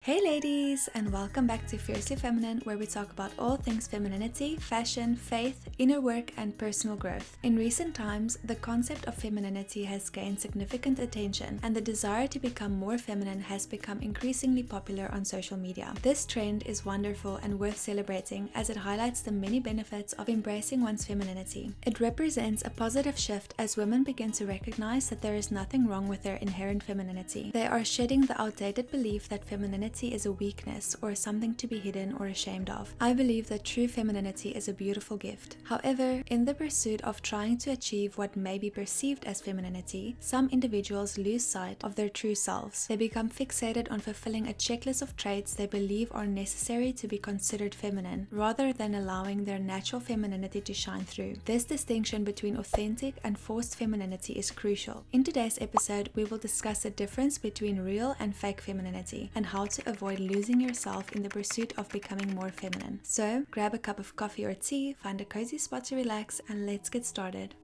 Hey ladies, and welcome back to Fiercely Feminine, where we talk about all things femininity, fashion, faith, inner work, and personal growth. In recent times, the concept of femininity has gained significant attention, and the desire to become more feminine has become increasingly popular on social media. This trend is wonderful and worth celebrating, as it highlights the many benefits of embracing one's femininity. It represents a positive shift as women begin to recognize that there is nothing wrong with their inherent femininity. They are shedding the outdated belief that femininity is a weakness or something to be hidden or ashamed of. I believe that true femininity is a beautiful gift. However, in the pursuit of trying to achieve what may be perceived as femininity, some individuals lose sight of their true selves. They become fixated on fulfilling a checklist of traits they believe are necessary to be considered feminine, rather than allowing their natural femininity to shine through. This distinction between authentic and forced femininity is crucial. In today's episode, we will discuss the difference between real and fake femininity and how to avoid losing yourself in the pursuit of becoming more feminine. So, grab a cup of coffee or tea, find a cozy spot to relax, and let's get started.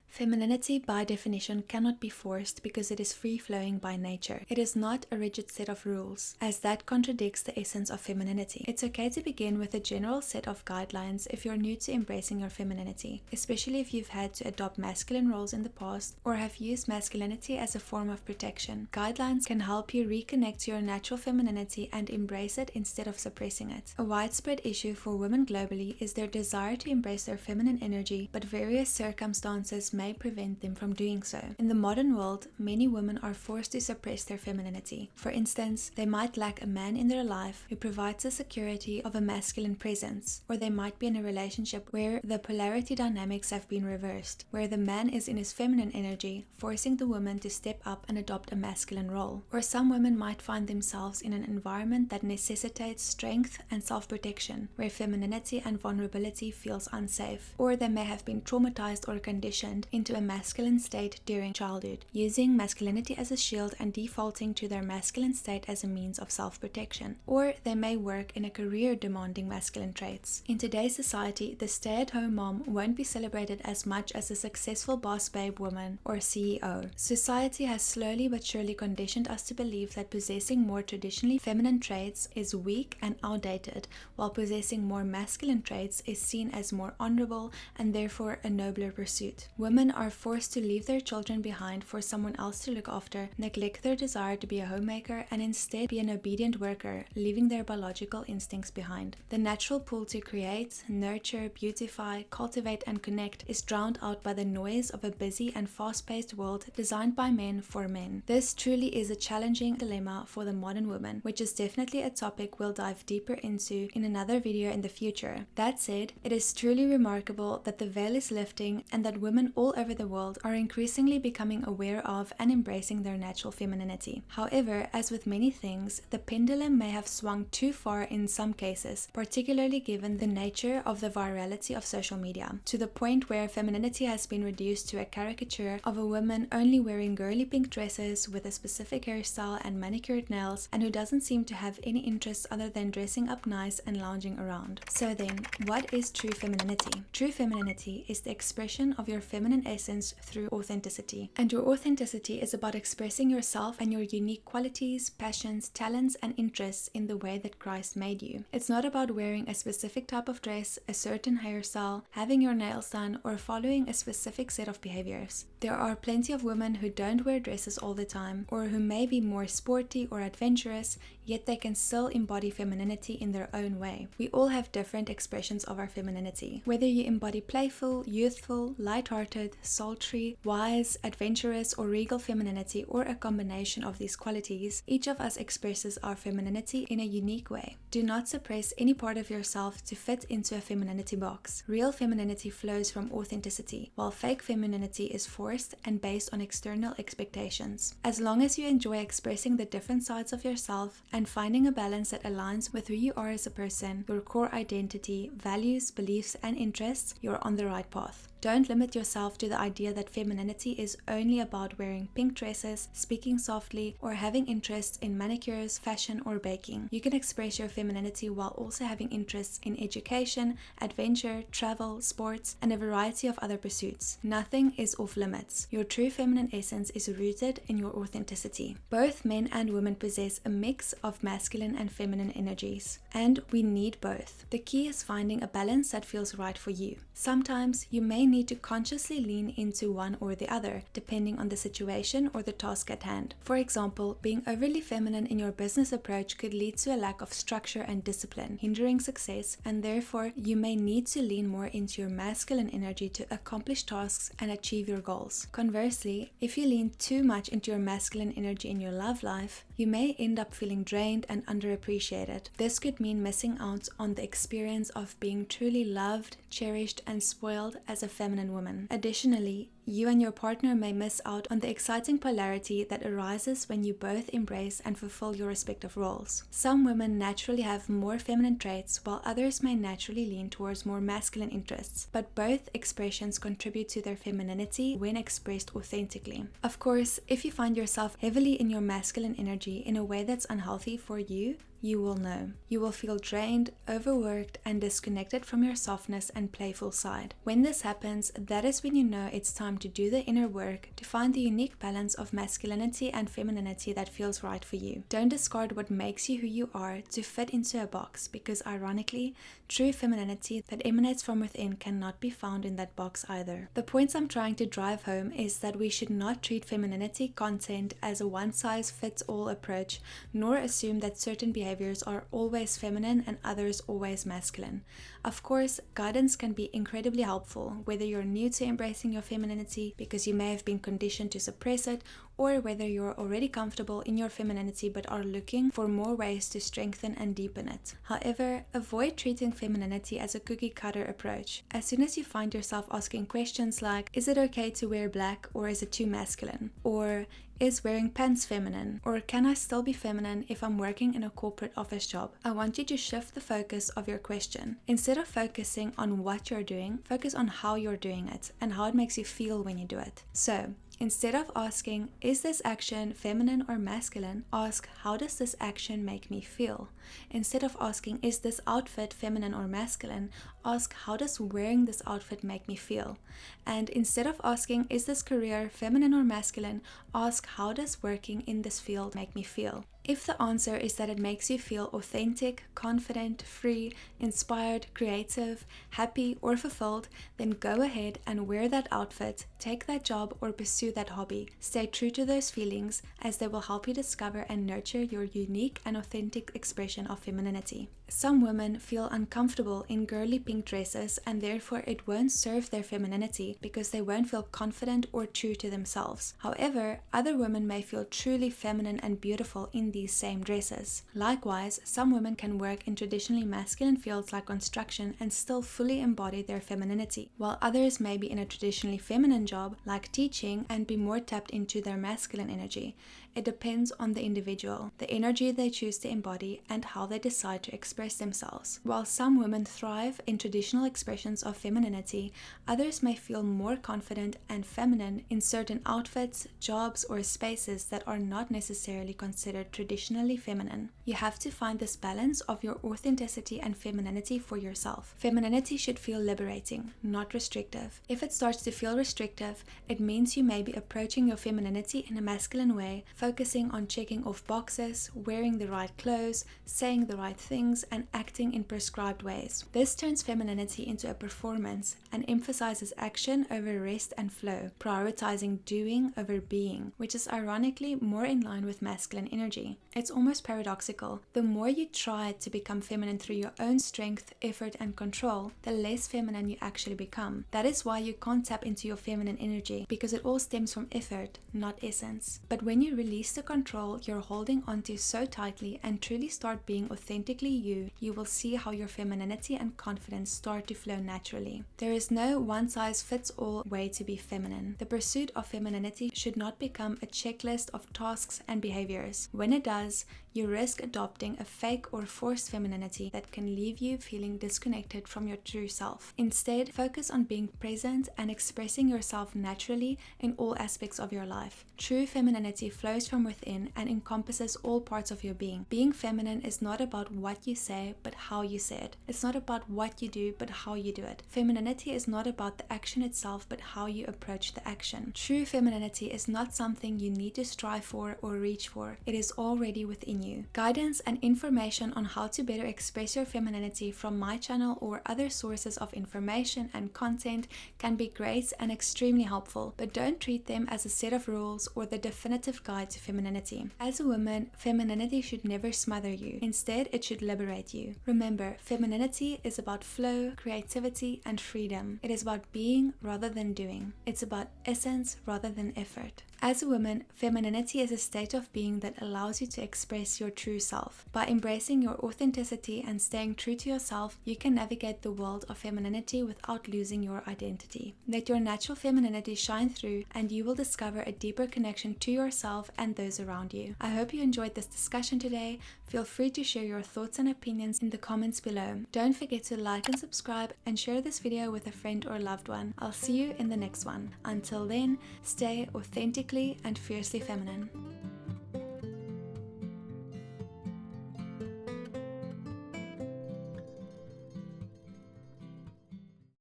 Femininity, by definition, cannot be forced because it is free-flowing by nature. It is not a rigid set of rules, as that contradicts the essence of femininity. It's okay to begin with a general set of guidelines if you're new to embracing your femininity, especially if you've had to adopt masculine roles in the past or have used masculinity as a form of protection. Guidelines can help you reconnect to your natural femininity and embrace it instead of suppressing it. A widespread issue for women globally is their desire to embrace their feminine energy, but various circumstances may prevent them from doing so. In the modern world, many women are forced to suppress their femininity. For instance, they might lack a man in their life who provides the security of a masculine presence, or they might be in a relationship where the polarity dynamics have been reversed, where the man is in his feminine energy, forcing the woman to step up and adopt a masculine role. Or some women might find themselves in an environment that necessitates strength and self-protection, where femininity and vulnerability feels unsafe. Or they may have been traumatized or conditioned into a masculine state during childhood, using masculinity as a shield and defaulting to their masculine state as a means of self-protection. Or they may work in a career demanding masculine traits. In today's society, the stay-at-home mom won't be celebrated as much as a successful boss babe woman or CEO. Society has slowly but surely conditioned us to believe that possessing more traditionally feminine traits is weak and outdated, while possessing more masculine traits is seen as more honorable and therefore a nobler pursuit. Women are forced to leave their children behind for someone else to look after, neglect their desire to be a homemaker, and instead be an obedient worker, leaving their biological instincts behind. The natural pull to create, nurture, beautify, cultivate, and connect is drowned out by the noise of a busy and fast-paced world designed by men for men. This truly is a challenging dilemma for the modern woman, which is definitely a topic we'll dive deeper into in another video in the future. That said, it is truly remarkable that the veil is lifting and that women all over the world are increasingly becoming aware of and embracing their natural femininity. However, as with many things, the pendulum may have swung too far in some cases, particularly given the nature of the virality of social media, to the point where femininity has been reduced to a caricature of a woman only wearing girly pink dresses with a specific hairstyle and manicured nails, and who doesn't seem to have any interests other than dressing up nice and lounging around. So then, what is true femininity? True femininity is the expression of your feminine essence through authenticity. And your authenticity is about expressing yourself and your unique qualities, passions, talents, and interests in the way that Christ made you. It's not about wearing a specific type of dress, a certain hairstyle, having your nails done, or following a specific set of behaviors. There are plenty of women who don't wear dresses all the time, or who may be more sporty or adventurous, yet they can still embody femininity in their own way. We all have different expressions of our femininity. Whether you embody playful, youthful, lighthearted, sultry, wise, adventurous, or regal femininity, or a combination of these qualities, each of us expresses our femininity in a unique way. Do not suppress any part of yourself to fit into a femininity box. Real femininity flows from authenticity, while fake femininity is forced and based on external expectations. As long as you enjoy expressing the different sides of yourself and finding a balance that aligns with who you are as a person, your core identity, values, beliefs, and interests, you're on the right path. Don't limit yourself to the idea that femininity is only about wearing pink dresses, speaking softly, or having interests in manicures, fashion, or baking. You can express your femininity while also having interests in education, adventure, travel, sports, and a variety of other pursuits. Nothing is off limits. Your true feminine essence is rooted in your authenticity. Both men and women possess a mix of masculine and feminine energies, and we need both. The key is finding a balance that feels right for you. Sometimes you may need to consciously lean into one or the other, depending on the situation or the task at hand. For example, being overly feminine in your business approach could lead to a lack of structure and discipline, hindering success, and therefore you may need to lean more into your masculine energy to accomplish tasks and achieve your goals. Conversely, if you lean too much into your masculine energy in your love life, you may end up feeling drained and underappreciated. This could mean missing out on the experience of being truly loved, cherished, and spoiled as a feminine woman. Additionally, you and your partner may miss out on the exciting polarity that arises when you both embrace and fulfill your respective roles. Some women naturally have more feminine traits, while others may naturally lean towards more masculine interests, but both expressions contribute to their femininity when expressed authentically. Of course, if you find yourself heavily in your masculine energy in a way that's unhealthy for you, you will know. You will feel drained, overworked, and disconnected from your softness and playful side. When this happens, that is when you know it's time to do the inner work to find the unique balance of masculinity and femininity that feels right for you. Don't discard what makes you who you are to fit into a box, because ironically, true femininity that emanates from within cannot be found in that box either. The points I'm trying to drive home is that we should not treat femininity content as a one-size-fits-all approach, nor assume that certain behaviors are always feminine and others always masculine. Of course, guidance can be incredibly helpful, whether you're new to embracing your femininity because you may have been conditioned to suppress it, or whether you're already comfortable in your femininity but are looking for more ways to strengthen and deepen it. However, avoid treating femininity as a cookie-cutter approach. As soon as you find yourself asking questions like, is it okay to wear black or is it too masculine? Or, is wearing pants feminine? Or can I still be feminine if I'm working in a corporate office job? I want you to shift the focus of your question. Instead of focusing on what you're doing, focus on how you're doing it and how it makes you feel when you do it. So, instead of asking, is this action feminine or masculine, ask, how does this action make me feel? Instead of asking, is this outfit feminine or masculine, ask, how does wearing this outfit make me feel? And instead of asking, is this career feminine or masculine, ask, how does working in this field make me feel? If the answer is that it makes you feel authentic, confident, free, inspired, creative, happy, or fulfilled, then go ahead and wear that outfit, take that job, or pursue that hobby. Stay true to those feelings, as they will help you discover and nurture your unique and authentic expression of femininity. Some women feel uncomfortable in girly pink dresses, and therefore it won't serve their femininity because they won't feel confident or true to themselves. However, other women may feel truly feminine and beautiful in these same dresses. Likewise, some women can work in traditionally masculine fields like construction and still fully embody their femininity, while others may be in a traditionally feminine job like teaching and be more tapped into their masculine energy. It depends on the individual, the energy they choose to embody, and how they decide to express themselves. While some women thrive in traditional expressions of femininity, others may feel more confident and feminine in certain outfits, jobs, or spaces that are not necessarily considered traditionally feminine. You have to find this balance of your authenticity and femininity for yourself. Femininity should feel liberating, not restrictive. If it starts to feel restrictive, it means you may be approaching your femininity in a masculine way, focusing on checking off boxes, wearing the right clothes, saying the right things, and acting in prescribed ways. This turns femininity into a performance and emphasizes action over rest and flow, prioritizing doing over being, which is ironically more in line with masculine energy. It's almost paradoxical. The more you try to become feminine through your own strength, effort, and control, the less feminine you actually become. That is why you can't tap into your feminine energy, because it all stems from effort, not essence. But when you release release the control you're holding onto so tightly and truly start being authentically you, you will see how your femininity and confidence start to flow naturally. There is no one-size-fits-all way to be feminine. The pursuit of femininity should not become a checklist of tasks and behaviors. When it does, you risk adopting a fake or forced femininity that can leave you feeling disconnected from your true self. Instead, focus on being present and expressing yourself naturally in all aspects of your life. True femininity flows from within and encompasses all parts of your being. Being feminine is not about what you say, but how you say it. It's not about what you do, but how you do it. Femininity is not about the action itself, but how you approach the action. True femininity is not something you need to strive for or reach for. It is already within you. Guidance and information on how to better express your femininity from my channel or other sources of information and content can be great and extremely helpful, but don't treat them as a set of rules or the definitive guide to femininity. As a woman, femininity should never smother you. Instead, it should liberate you. Remember, femininity is about flow, creativity, and freedom. It is about being rather than doing. It's about essence rather than effort. As a woman, femininity is a state of being that allows you to express your true self. By embracing your authenticity and staying true to yourself, you can navigate the world of femininity without losing your identity. Let your natural femininity shine through, and you will discover a deeper connection to yourself and those around you. I hope you enjoyed this discussion today. Feel free to share your thoughts and opinions in the comments below. Don't forget to like and subscribe and share this video with a friend or loved one. I'll see you in the next one. Until then, stay authentically and fiercely feminine.